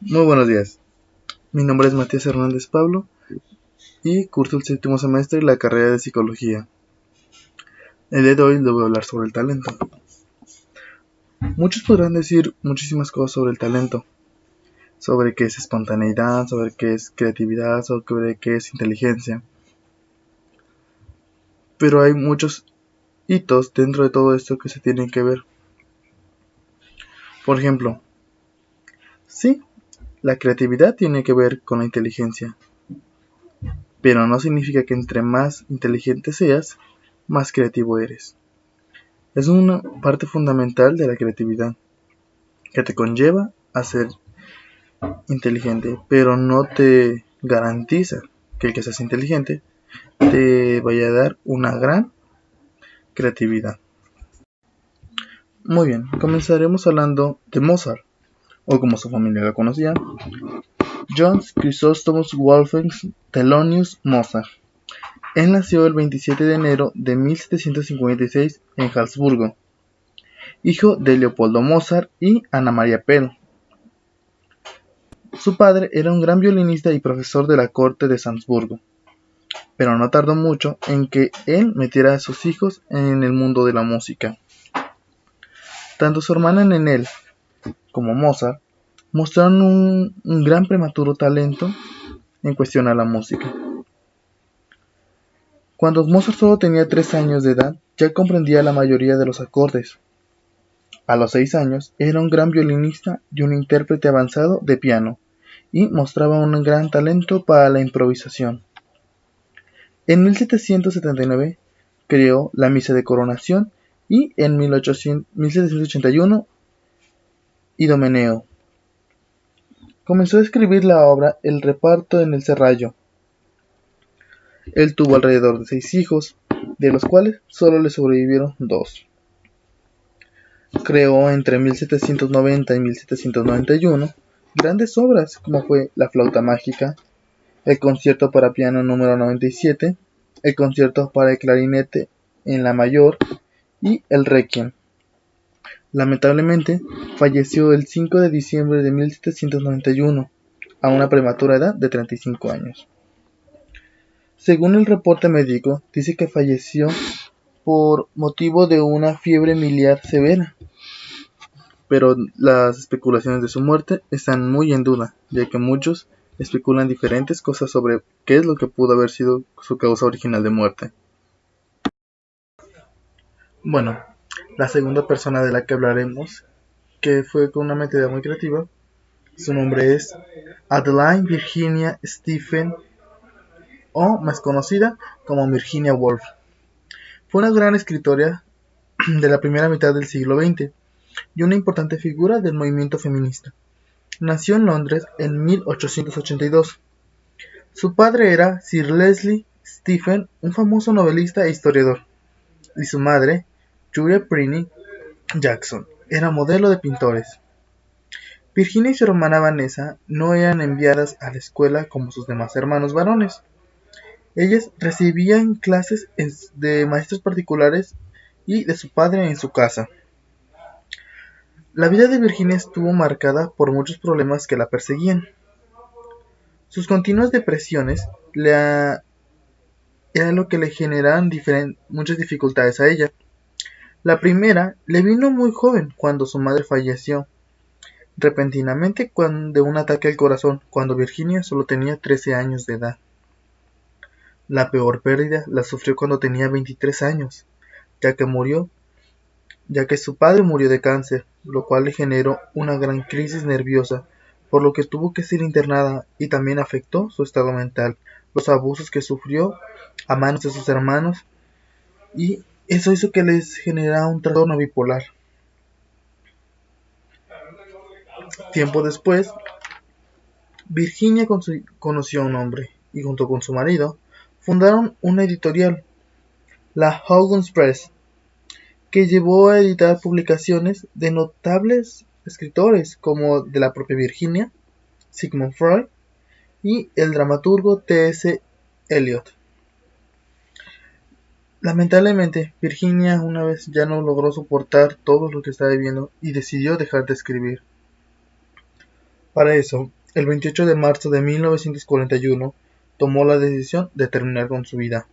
Muy buenos días, mi nombre es Matías Hernández Pablo y curso el séptimo semestre de la carrera de Psicología. El día de hoy les voy a hablar sobre el talento. Muchos podrán decir muchísimas cosas sobre el talento, sobre qué es espontaneidad, sobre qué es creatividad, sobre qué es inteligencia. Pero hay muchos hitos dentro de todo esto que se tienen que ver. Por ejemplo, sí, la creatividad tiene que ver con la inteligencia, pero no significa que entre más inteligente seas, más creativo eres. Es una parte fundamental de la creatividad, que te conlleva a ser inteligente, pero no te garantiza que el que seas inteligente te vaya a dar una gran creatividad. Muy bien, comenzaremos hablando de Mozart, o como su familia lo conocía, Johann Chrysostomos Wolfgang Thelonious Mozart. Él nació el 27 de enero de 1756 en Salzburgo, hijo de Leopoldo Mozart y Ana María Pell. Su padre era un gran violinista y profesor de la corte de Salzburgo, pero no tardó mucho en que él metiera a sus hijos en el mundo de la música. Tanto su hermana Nenel como Mozart mostraron un gran prematuro talento en cuestión a la música. Cuando Mozart solo tenía 3 años de edad, ya comprendía la mayoría de los acordes. A los 6 años era un gran violinista y un intérprete avanzado de piano, y mostraba un gran talento para la improvisación. En 1779 creó la Misa de Coronación y en 1781 Idomeneo. Comenzó a escribir la obra El reparto en el Serrallo. Él tuvo alrededor de 6 hijos, de los cuales solo le sobrevivieron 2. Creó entre 1790 y 1791 grandes obras como fue La flauta mágica, el concierto para piano número 97, el concierto para el clarinete en la mayor y el Requiem. Lamentablemente, falleció el 5 de diciembre de 1791, a una prematura edad de 35 años. Según el reporte médico, dice que falleció por motivo de una fiebre miliar severa, pero las especulaciones de su muerte están muy en duda, ya que muchos especulan diferentes cosas sobre qué es lo que pudo haber sido su causa original de muerte. Bueno, la segunda persona de la que hablaremos, que fue con una mentalidad muy creativa, su nombre es Adeline Virginia Stephen, o más conocida como Virginia Woolf. Fue una gran escritora de la primera mitad del siglo XX y una importante figura del movimiento feminista. Nació en Londres en 1882. Su padre era Sir Leslie Stephen, un famoso novelista e historiador, y su madre, Julia Prinny Jackson, era modelo de pintores. Virginia y su hermana Vanessa no eran enviadas a la escuela como sus demás hermanos varones. Ellas recibían clases de maestros particulares y de su padre en su casa. La vida de Virginia estuvo marcada por muchos problemas que la perseguían. Sus continuas depresiones era lo que le generaban muchas dificultades a ella. La primera le vino muy joven cuando su madre falleció repentinamente de un ataque al corazón, cuando Virginia solo tenía 13 años de edad. La peor pérdida la sufrió cuando tenía 23 años, ya que su padre murió de cáncer, lo cual le generó una gran crisis nerviosa, por lo que tuvo que ser internada, y también afectó su estado mental, los abusos que sufrió a manos de sus hermanos, y eso hizo que les generara un trastorno bipolar. Tiempo después, Virginia conoció a un hombre, y junto con su marido, fundaron una editorial, la Huggins Press, que llevó a editar publicaciones de notables escritores como de la propia Virginia, Sigmund Freud y el dramaturgo T.S. Eliot. Lamentablemente, Virginia una vez ya no logró soportar todo lo que estaba viviendo y decidió dejar de escribir. Para eso, El 28 de marzo de 1941 tomó la decisión de terminar con su vida.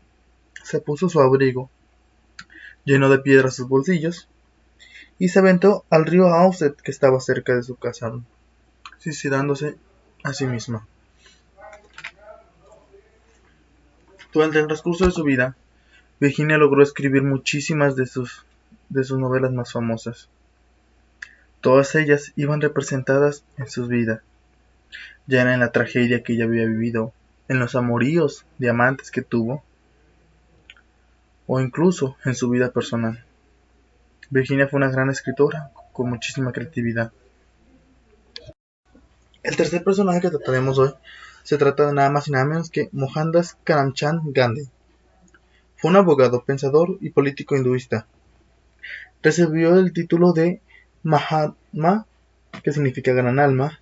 Se puso su abrigo, llenó de piedras sus bolsillos y se aventó al río Auset que estaba cerca de su casa, suicidándose a sí misma. Durante el transcurso de su vida, Virginia logró escribir muchísimas de sus novelas más famosas. Todas ellas iban representadas en sus vidas, ya era en la tragedia que ella había vivido, en los amoríos de amantes que tuvo, o incluso en su vida personal. Virginia fue una gran escritora con muchísima creatividad. El tercer personaje que trataremos hoy se trata de nada más y nada menos que Mohandas Karamchand Gandhi. Fue un abogado, pensador y político hinduista. Recibió el título de Mahatma, que significa gran alma,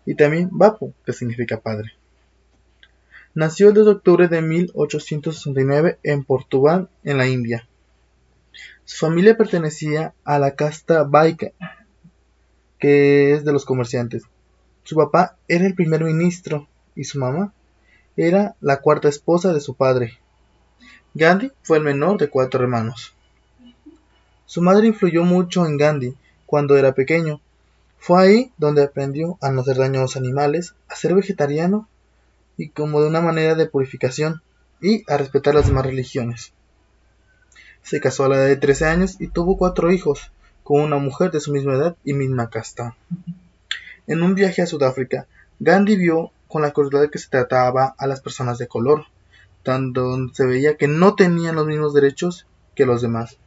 y también Bapu, que significa padre. Nació el 2 de octubre de 1869 en Portugal, en la India. Su familia pertenecía a la casta Vaikya, que es de los comerciantes. Su papá era el primer ministro y su mamá era la cuarta esposa de su padre. Gandhi fue el menor de 4 hermanos. Su madre influyó mucho en Gandhi cuando era pequeño. Fue ahí donde aprendió a no hacer daño a los animales, a ser vegetariano y como de una manera de purificación y a respetar las demás religiones. Se casó a la edad de 13 años y tuvo 4 hijos con una mujer de su misma edad y misma casta. En un viaje a Sudáfrica, Gandhi vio con la crueldad que se trataba a las personas de color, donde se veía que no tenían los mismos derechos que los demás.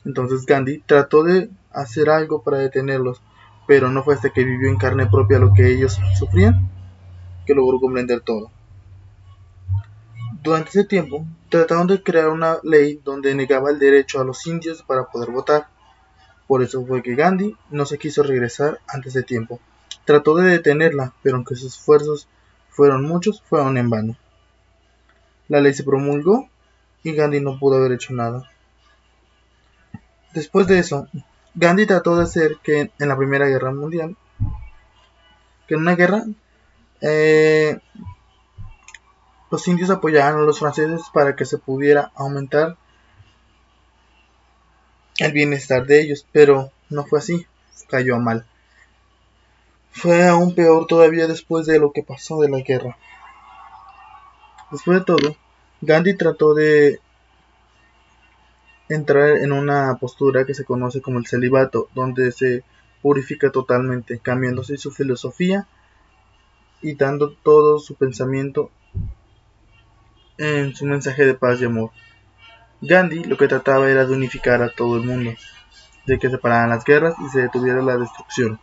Entonces Gandhi trató de hacer algo para detenerlos, pero no fue hasta que vivió en carne propia lo que ellos sufrían que logró comprender todo. Durante ese tiempo, trataron de crear una ley donde negaba el derecho a los indios para poder votar. Por eso fue que Gandhi no se quiso regresar antes de tiempo. Trató de detenerla, pero aunque sus esfuerzos fueron muchos, fueron en vano. La ley se promulgó y Gandhi no pudo haber hecho nada. Después de eso, Gandhi trató de hacer que en la Primera Guerra Mundial, que en una guerra, los indios apoyaran a los franceses para que se pudiera aumentar el bienestar de ellos, pero no fue así, cayó mal. Fue aún peor todavía después de lo que pasó de la guerra. Después de todo, Gandhi trató de entrar en una postura que se conoce como el celibato, donde se purifica totalmente, cambiándose su filosofía y dando todo su pensamiento en su mensaje de paz y amor. Gandhi lo que trataba era de unificar a todo el mundo, de que se pararan las guerras y se detuviera la destrucción.